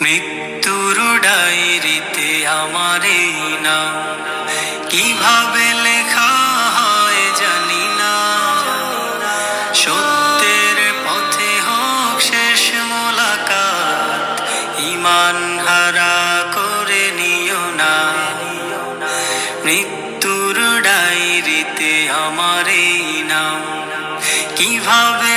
মৃত্যুর ডায়েরিতে আমার এই নাম কিভাবে লেখা হয় জানি না। সত্যের পথে হোক শেষ মোলাকাত, ঈমান হারা করে নিও না। মৃত্যুর ডায়েরিতে আমার এই নাম কিভাবে